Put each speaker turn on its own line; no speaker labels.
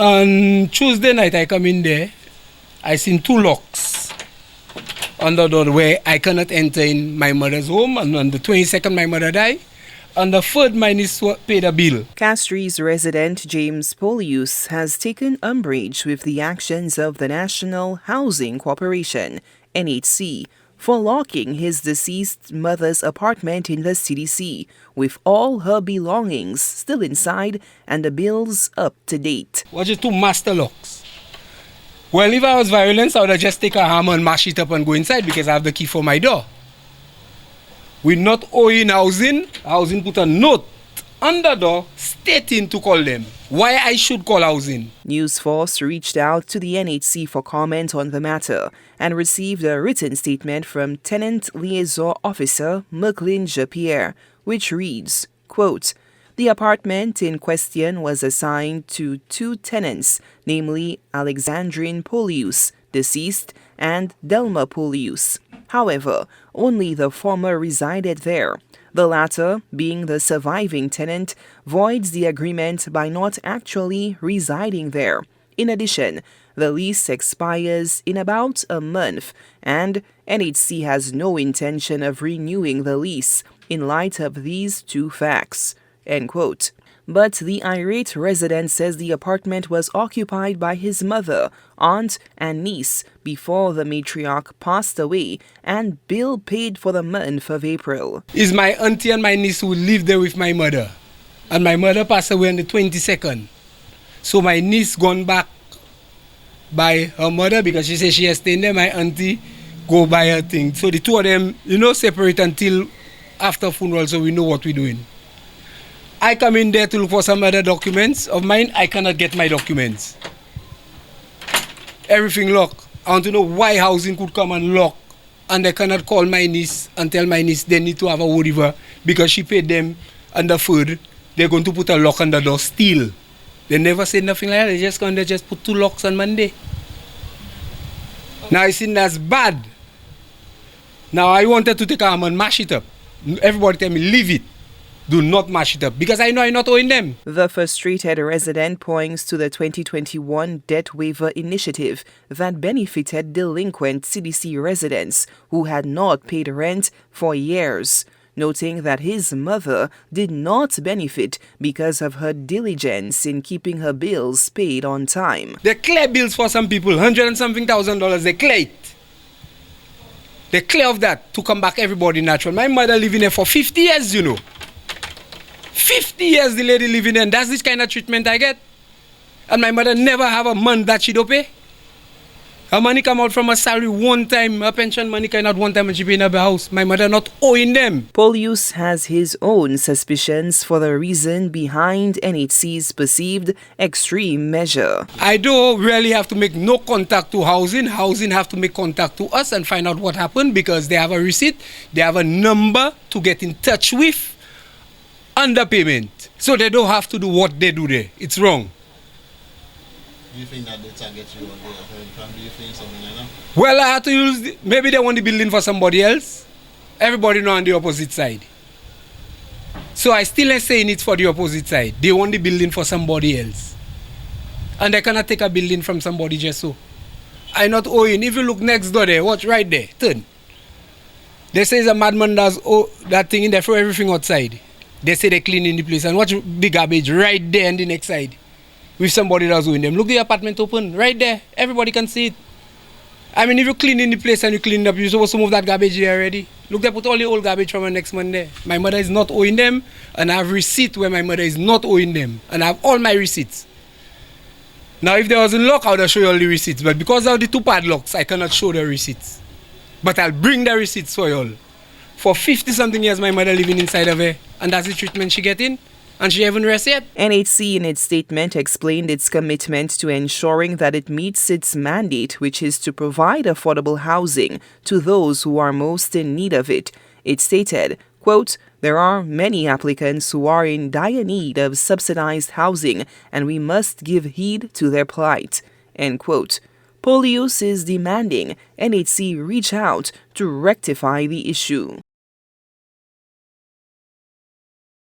On Tuesday night, I come in there. I seen 2 locks on the door where I cannot enter in my mother's home. And on the 22nd, my mother died. On the 3rd, my niece paid a bill.
Castries resident James Polius has taken umbrage with the actions of the National Housing Corporation, NHC, for locking his deceased mother's apartment in the CDC, with all her belongings still inside and the bills up to date.
What's the 2 master locks? Well, if I was violent, I would have just take a hammer and mash it up and go inside because I have the key for my door. We're not owing housing. Housing put a note on the door stating to call them. Why I should call housing?
News Force reached out to the NHC for comment on the matter and received a written statement from Tenant Liaison Officer Merklin Japierre, which reads, quote, "The apartment in question was assigned to 2 tenants, namely Alexandrine Polius, deceased, and Delma Polius. However, only the former resided there. The latter, being the surviving tenant, voids the agreement by not actually residing there. In addition, the lease expires in about a month, and NHC has no intention of renewing the lease in light of these 2 facts." End quote. But the irate resident says the apartment was occupied by his mother, aunt, and niece before the matriarch passed away, and bill paid for the month of April.
It's my auntie and my niece who live there with my mother. And my mother passed away on the 22nd. So my niece gone back by her mother because she says she has stayed there. My auntie go by her thing. So the 2 of them, separate until after funeral so we know what we're doing. I come in there to look for some other documents of mine. I cannot get my documents. Everything locked. I want to know why housing could come and lock and they cannot call my niece and tell my niece they need to have a whatever because she paid them under food. They're going to put a lock on the door still. They never said nothing like that. They just going to just put 2 locks on Monday. Now I think that's bad. Now I wanted to take a hammer and mash it up. Everybody tell me leave it. Do not mash it up because I know I'm not owing them.
The frustrated resident points to the 2021 debt waiver initiative that benefited delinquent CDC residents who had not paid rent for years, noting that his mother did not benefit because of her diligence in keeping her bills paid on time.
They clear bills for some people, $100 and something thousand, they clear it. They clear of that to come back everybody natural. My mother living there for 50 years, 50 years the lady living there, and that's this kind of treatment I get. And my mother never have a month that she don't pay. Her money come out from her salary one time, her pension money come out one time and she pay in her house. My mother not owing them.
Polius has his own suspicions for the reason behind NHC's perceived extreme measure.
I don't really have to make no contact to housing. Housing have to make contact to us and find out what happened because they have a receipt, they have a number to get in touch with. Underpayment. So they don't have to do what they do there. It's wrong.
Do you think that they target you or do you think something like that?
Well, I had to use, maybe they want the building for somebody else. Everybody know on the opposite side. So I still ain't saying it's for the opposite side. They want the building for somebody else. And they cannot take a building from somebody just so. I not owing. If you look next door there, watch right there, turn. They say a madman does that thing in there, throw everything outside. They say they're cleaning the place and watch the garbage right there on the next side. With somebody that's owing them. Look the apartment open, right there. Everybody can see it. I mean, if you clean in the place and you clean it up, you're supposed to move that garbage here already. Look, they put all the old garbage from the next month there. My mother is not owing them, and I have receipt where my mother is not owing them. And I have all my receipts. Now, if there was a lock, I would have shown you all the receipts. But because of the 2 padlocks, I cannot show the receipts. But I'll bring the receipts for you all. For 50-something years, my mother living inside of her, and that's the treatment she getting, and she haven't rest yet.
NHC in its statement explained its commitment to ensuring that it meets its mandate, which is to provide affordable housing to those who are most in need of it. It stated, quote, "There are many applicants who are in dire need of subsidized housing, and we must give heed to their plight." End quote. Polius is demanding NHC reach out to rectify the issue.